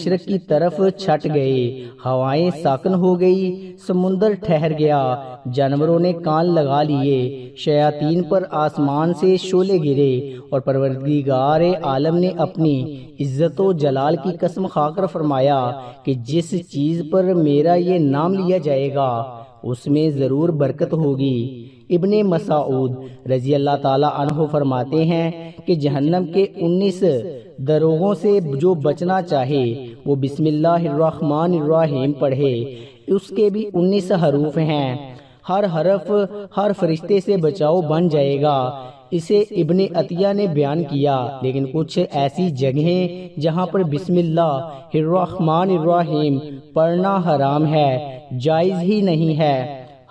مشرق کی طرف چھٹ گئے، ہوائیں ساکن ہو گئی، سمندر ٹھہر گیا، جانوروں نے کان لگا لیے، شیاطین پر آسمان سے شعلے گرے، اور پروردگار عالم نے اپنی عزت و جلال کی قسم کھا کر فرمایا کہ جس چیز پر میرا یہ نام لیا جائے گا اس میں ضرور برکت ہوگی۔ ابن مسعود رضی اللہ تعالی عنہ فرماتے ہیں کہ جہنم کے 19 دروغوں سے جو بچنا چاہے وہ بسم اللہ الرحمن الرحیم پڑھے۔ اس کے بھی 19 حروف ہیں، ہر حرف ہر فرشتے سے بچاؤ بن جائے گا۔ اسے ابن عطیہ نے بیان کیا، لیکن کچھ ایسی جگہیں جہاں پر بسم اللہ الرحمن الرحیم پڑھنا حرام ہے، جائز ہی نہیں ہے۔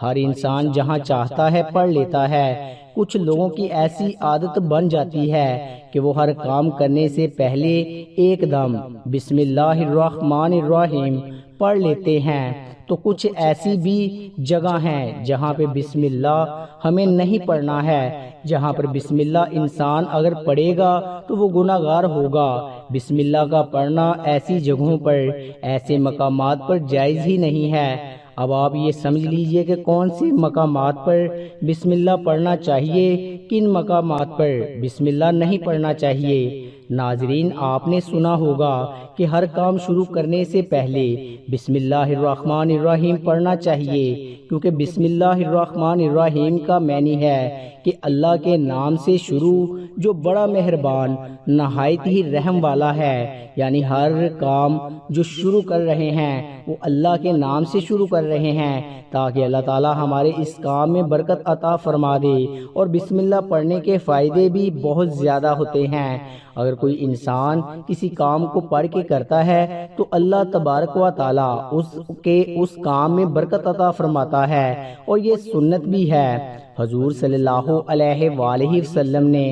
ہر انسان جہاں چاہتا ہے پڑھ لیتا ہے۔ کچھ لوگوں کی ایسی عادت بن جاتی ہے کہ وہ ہر کام کرنے سے پہلے ایک دم بسم اللہ الرحمن الرحیم پڑھ لیتے ہیں، تو کچھ ایسی بھی جگہ ہیں جہاں پہ بسم اللہ ہمیں نہیں پڑھنا ہے۔ جہاں پر بسم اللہ انسان اگر پڑھے گا تو وہ گناہ گار ہوگا۔ بسم اللہ کا پڑھنا ایسی جگہوں پر، ایسے مقامات پر جائز ہی نہیں ہے۔ اب آپ یہ سمجھ لیجئے کہ کون سے مقامات پر بسم اللہ پڑھنا چاہیے، کن مقامات پر بسم اللہ نہیں پڑھنا چاہیے۔ ناظرین، آپ نے سنا ہوگا کہ ہر کام شروع کرنے سے پہلے بسم اللہ الرحمن الرحیم پڑھنا چاہیے، کیونکہ بسم اللہ الرحمن الرحیم کا معنی ہے کہ اللہ کے نام سے شروع، جو بڑا مہربان نہایت ہی رحم والا ہے۔ یعنی ہر کام جو شروع کر رہے ہیں وہ اللہ کے نام سے شروع کر رہے ہیں، تاکہ اللہ تعالی ہمارے اس کام میں برکت عطا فرما دے۔ اور بسم اللہ پڑھنے کے فائدے بھی بہت زیادہ ہوتے ہیں۔ اگر کوئی انسان کسی کام کو پڑھ کے کرتا ہے تو اللہ تبارک و تعالی اس کام میں برکت عطا فرماتا ہے، اور یہ سنت بھی ہے۔ حضور صلی اللہ علیہ وآلہ وسلم نے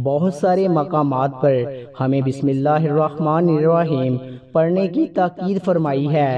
بہت سارے مقامات پر ہمیں بسم اللہ الرحمن الرحیم پڑھنے کی تاکید فرمائی ہے،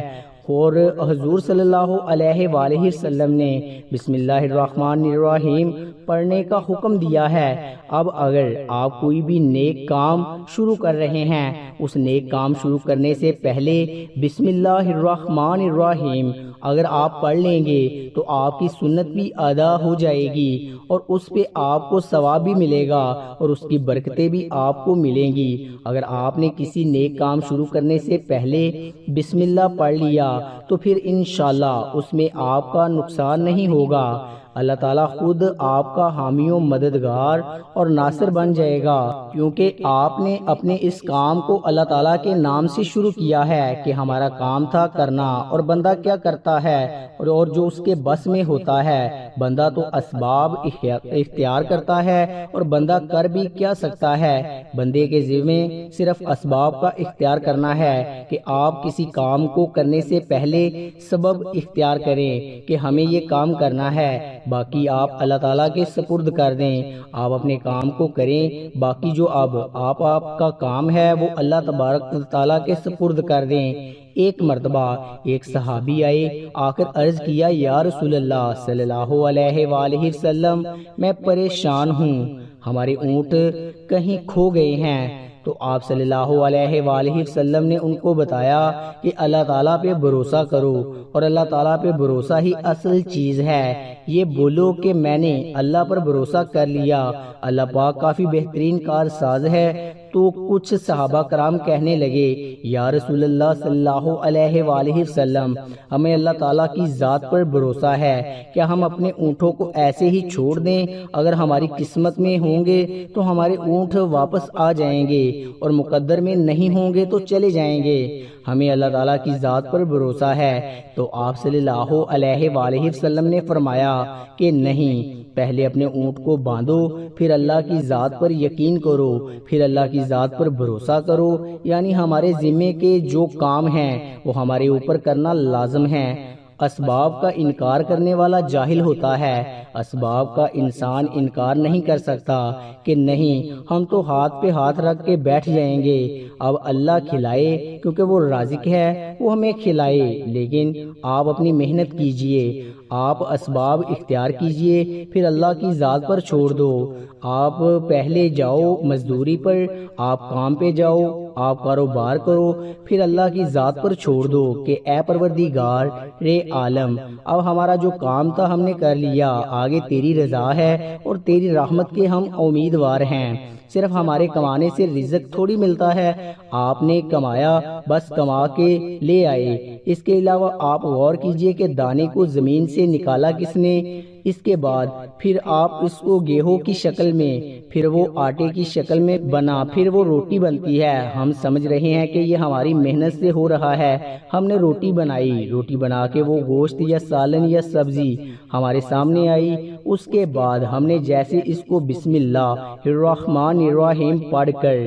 اور حضور صلی اللہ علیہ وآلہ وسلم نے بسم اللہ الرحمن الرحیم پڑھنے کا حکم دیا ہے۔ اب اگر آپ کوئی بھی نیک کام شروع کر رہے ہیں، اس نیک کام شروع کرنے سے پہلے بسم اللہ الرحمن الرحیم اگر آپ پڑھ لیں گے تو آپ کی سنت بھی ادا ہو جائے گی، اور اس پہ آپ کو ثواب بھی ملے گا، اور اس کی برکتیں بھی آپ کو ملیں گی۔ اگر آپ نے کسی نیک کام شروع کرنے سے پہلے بسم اللہ پڑھ لیا تو پھر انشاءاللہ اس میں آپ کا نقصان نہیں ہوگا۔ اللہ تعالیٰ خود آپ کا حامی و مددگار اور ناصر بن جائے گا، کیونکہ آپ نے اپنے اس کام کو اللہ تعالیٰ کے نام سے شروع کیا ہے کہ ہمارا کام تھا کرنا۔ اور بندہ کیا کرتا ہے، اور جو اس کے بس میں ہوتا ہے، بندہ تو اسباب اختیار کرتا ہے، اور بندہ کر بھی کیا سکتا ہے۔ بندے کے ذمہ صرف اسباب کا اختیار کرنا ہے کہ آپ کسی کام کو کرنے سے پہلے سبب اختیار کریں کہ ہمیں یہ کام کرنا ہے، باقی آپ اللہ تعالیٰ کے سپرد کر دیں۔ آپ اپنے کام کو کریں، باقی جو اب آپ کا کام ہے وہ اللہ تبارک تعالیٰ کے سپرد کر دیں۔ ایک مرتبہ ایک صحابی آئے، آ کر عرض کیا، یا رسول اللہ صلی اللہ علیہ وآلہ وسلم، میں پریشان ہوں، ہمارے اونٹ کہیں کھو گئے ہیں۔ تو آپ صلی اللہ علیہ وآلہ وسلم نے ان کو بتایا کہ اللہ تعالیٰ پہ بھروسہ کرو، اور اللہ تعالیٰ پہ بھروسہ ہی اصل چیز ہے۔ یہ بولو کہ میں نے اللہ پر بھروسہ کر لیا، اللہ پاک کافی بہترین کارساز ہے۔ تو کچھ صحابہ کرام کہنے لگے، یا رسول اللہ صلی اللہ علیہ وآلہ وسلم، ہمیں اللہ تعالیٰ کی ذات پر بھروسہ ہے، کیا ہم اپنے اونٹوں کو ایسے ہی چھوڑ دیں؟ اگر ہماری قسمت میں ہوں گے تو ہمارے اونٹ واپس آ جائیں گے، اور مقدر میں نہیں ہوں گے تو چلے جائیں گے۔ ہمیں اللہ تعالیٰ کی ذات پر بھروسہ ہے۔ تو آپ صلی اللہ علیہ وآلہ وسلم نے فرمایا کہ نہیں، پہلے اپنے اونٹ کو باندھو، پھر اللہ کی ذات پر یقین کرو، پھر اللہ کی ذات پر بھروسہ کرو۔ یعنی ہمارے ذمے کے جو کام ہیں وہ ہمارے اوپر کرنا لازم ہے۔ اسباب کا انکار کرنے والا جاہل ہوتا ہے۔ اسباب کا انسان انکار نہیں کر سکتا کہ نہیں، ہم تو ہاتھ پہ ہاتھ رکھ کے بیٹھ جائیں گے، اب اللہ کھلائے، کیونکہ وہ رازق ہے، وہ ہمیں کھلائے۔ لیکن آپ اپنی محنت کیجئے، آپ اسباب اختیار کیجئے، پھر اللہ کی ذات پر چھوڑ دو۔ آپ پہلے جاؤ مزدوری پر، آپ کام پہ جاؤ، آپ کاروبار کرو، پھر اللہ کی ذات پر چھوڑ دو کہ اے پروردگار رے عالم، اب ہمارا جو کام تھا ہم نے کر لیا، آگے تیری رضا ہے اور تیری رحمت کے ہم امیدوار ہیں۔ صرف ہمارے کمانے سے رزق تھوڑی ملتا ہے، آپ نے کمایا بس کما کے لے آئے۔ اس کے علاوہ آپ غور کیجئے کہ دانے کو زمین سے نکالا کس نے، اس کے بعد پھر آپ اس کو گیہوں کی شکل میں، پھر وہ آٹے کی شکل میں بنا، پھر وہ روٹی بنتی ہے۔ ہم سمجھ رہے ہیں کہ یہ ہماری محنت سے ہو رہا ہے، ہم نے روٹی بنائی، روٹی بنا کے وہ گوشت یا سالن یا سبزی ہمارے سامنے آئی، اس کے بعد ہم نے جیسے اس کو بسم اللہ الرحمن الرحیم پڑھ کر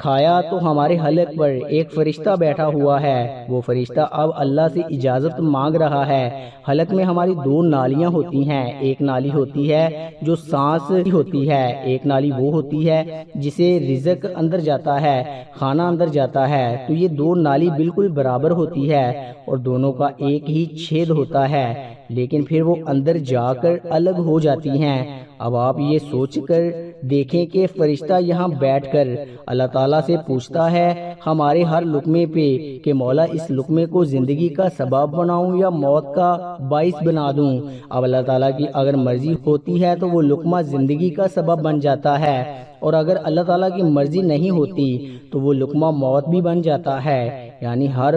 کھایا تو ہمارے حلق پر ایک فرشتہ بیٹھا ہوا ہے، وہ فرشتہ اب اللہ سے اجازت مانگ رہا ہے۔ حلق میں ہماری دو نالیاں ہوتی ہیں، ایک نالی ہوتی ہے جو سانس ہوتی ہے، ایک نالی وہ ہوتی ہے جسے رزق اندر جاتا ہے، کھانا اندر جاتا ہے۔ تو یہ دو نالی بالکل برابر ہوتی ہے اور دونوں کا ایک ہی چھید ہوتا ہے، لیکن پھر وہ اندر جا کر الگ ہو جاتی ہیں۔ اب آپ یہ سوچ کر دیکھیں کہ فرشتہ یہاں بیٹھ کر اللہ تعالیٰ سے پوچھتا ہے ہمارے ہر لقمے پہ کہ مولا اس لقمے کو زندگی کا سبب بناؤں یا موت کا باعث بنا دوں۔ اب اللہ تعالیٰ کی اگر مرضی ہوتی ہے تو وہ لقمہ زندگی کا سبب بن جاتا ہے، اور اگر اللہ تعالیٰ کی مرضی نہیں ہوتی تو وہ لقمہ موت بھی بن جاتا ہے۔ یعنی ہر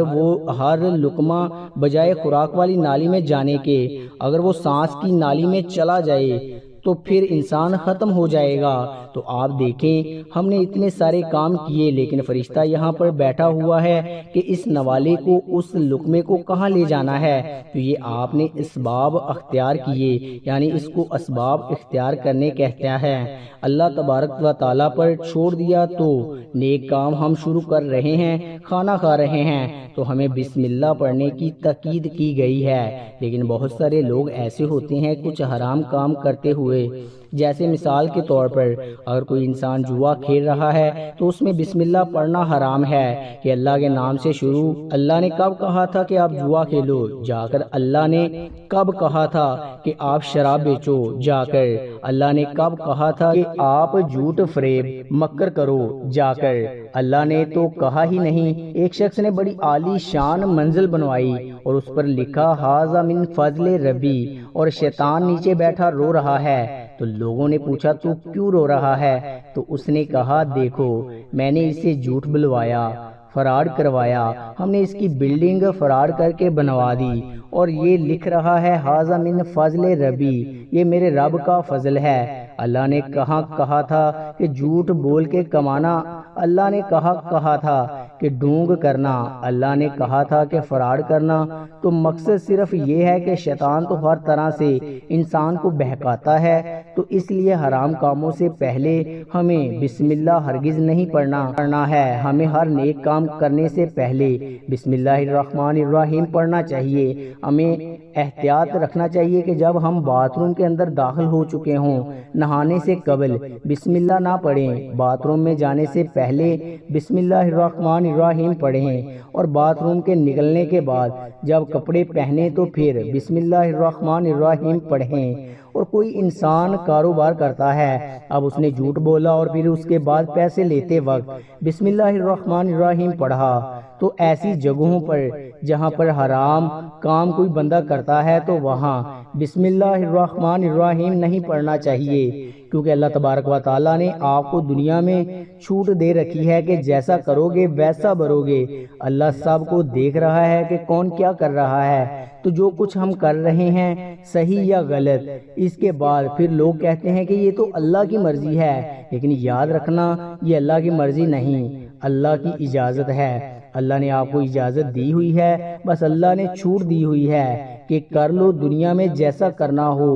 لقمہ بجائے خوراک والی نالی میں جانے کے اگر وہ سانس کی نالی میں چلا جائے تو پھر انسان ختم ہو جائے گا۔ تو آپ دیکھیں ہم نے اتنے سارے کام کیے، لیکن فرشتہ یہاں پر بیٹھا ہوا ہے کہ اس نوالے کو، اس لقمے کو کہاں لے جانا ہے۔ تو یہ آپ نے اسباب اختیار کیے، یعنی اس کو اسباب اختیار کرنے کہتا ہے۔ اللہ تبارک و تعالیٰ پر چھوڑ دیا تو نیک کام ہم شروع کر رہے ہیں، کھانا کھا رہے ہیں تو ہمیں بسم اللہ پڑھنے کی تاکید کی گئی ہے، لیکن بہت سارے لوگ ایسے ہوتے ہیں کچھ حرام کام کرتے ہوئے، جیسے مثال کے طور پر اگر کوئی انسان جوا کھیل رہا ہے تو اس میں بسم اللہ پڑھنا حرام ہے کہ اللہ کے نام سے شروع۔ اللہ نے کب کہا تھا کہ آپ جوا کھیلو؟ جا کر اللہ نے کب کہا تھا کہ آپ شراب بیچو؟ جا کر اللہ نے کب کہا تھا کہ آپ جھوٹ فریب مکر کرو؟ جا کر اللہ نے تو کہا ہی نہیں۔ ایک شخص نے بڑی عالی شان منزل بنوائی اور اس پر لکھا ھذا من فضل ربی، اور شیطان نیچے بیٹھا رو رہا ہے۔ تو لوگوں نے پوچھا تو کیوں رو رہا ہے؟ تو اس نے کہا دیکھو میں نے اسے جھوٹ بلوایا، فراڈ کروایا، ہم نے اس کی بلڈنگ فراڈ کر کے بنوا دی، اور یہ لکھ رہا ہے ھذا من فضل ربی، یہ میرے رب کا فضل ہے۔ اللہ نے کہاں کہا تھا کہ جھوٹ بول کے کمانا؟ اللہ نے کہا تھا کہ ڈھونگ کرنا؟ اللہ نے کہا تھا کہ فراڈ کرنا؟ تو مقصد صرف یہ ہے کہ شیطان تو ہر طرح سے انسان کو بہکاتا ہے، تو اس لیے حرام کاموں سے پہلے ہمیں بسم اللہ ہرگز نہیں پڑھنا ہے۔ ہمیں ہر نیک کام کرنے سے پہلے بسم اللہ الرحمن الرحیم پڑھنا چاہیے۔ ہمیں احتیاط رکھنا چاہیے کہ جب ہم باتھ روم کے اندر داخل ہو چکے ہوں، نہانے سے قبل بسم اللہ نہ پڑھیں، باتھ روم میں جانے سے پہلے بسم اللہ الرحمن الرحیم پڑھیں، اور باتھ روم کے نکلنے کے بعد جب کپڑے پہنے تو پھر بسم اللہ الرحمن الرحیم پڑھیں۔ اور کوئی انسان کاروبار کرتا ہے، اب اس نے جھوٹ بولا اور پھر اس کے بعد پیسے لیتے وقت بسم اللہ الرحمن الرحیم پڑھا، تو ایسی جگہوں پر جہاں پر حرام کام کوئی بندہ کرتا ہے تو وہاں بسم اللہ الرحمن الرحیم نہیں پڑھنا چاہیے، کیونکہ اللہ تبارک و تعالیٰ نے آپ کو دنیا میں چھوٹ دے رکھی ہے کہ جیسا کرو گے ویسا بھرو گے۔ اللہ سب کو دیکھ رہا ہے کہ کون کیا کر رہا ہے، تو جو کچھ ہم کر رہے ہیں صحیح یا غلط، اس کے بعد پھر لوگ کہتے ہیں کہ یہ تو اللہ کی مرضی ہے، لیکن یاد رکھنا یہ اللہ کی مرضی نہیں، اللہ کی اجازت ہے۔ اللہ نے آپ کو اجازت دی ہوئی ہے، بس اللہ نے چھوٹ دی ہوئی ہے کہ کر لو دنیا میں جیسا کرنا ہو۔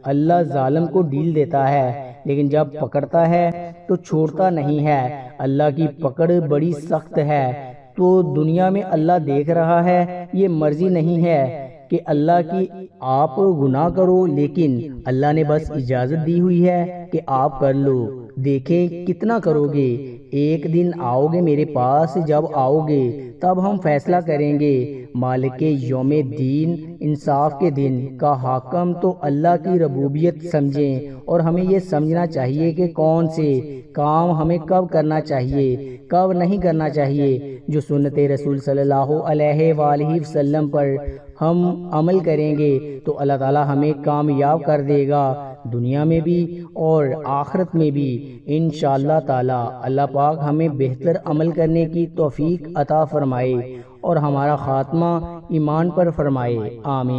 اللہ ظالم کو ڈیل دیتا ہے، لیکن جب پکڑتا ہے تو چھوڑتا نہیں ہے۔ اللہ کی پکڑ بڑی سخت ہے، تو دنیا میں اللہ دیکھ رہا ہے، یہ مرضی نہیں ہے کہ اللہ کی آپ گناہ کرو، لیکن اللہ نے بس اجازت دی ہوئی ہے کہ آپ کر لو، دیکھیں کتنا کرو گے، ایک دن آؤ گے میرے پاس، جب آؤ گے تب ہم فیصلہ کریں گے۔ مالک یوم دین، انصاف کے دن کا حاکم تو اللہ کی ربوبیت سمجھیں، اور ہمیں یہ سمجھنا چاہیے کہ کون سے کام ہمیں کب کرنا چاہیے، کب نہیں کرنا چاہیے۔ جو سنت رسول صلی اللہ علیہ وآلہ وسلم پر ہم عمل کریں گے تو اللہ تعالی ہمیں کامیاب کر دے گا، دنیا میں بھی اور آخرت میں بھی انشاءاللہ تعالی۔ اللہ پاک ہمیں بہتر عمل کرنے کی توفیق عطا فرمائے اور ہمارا خاتمہ ایمان پر فرمائے، آمین۔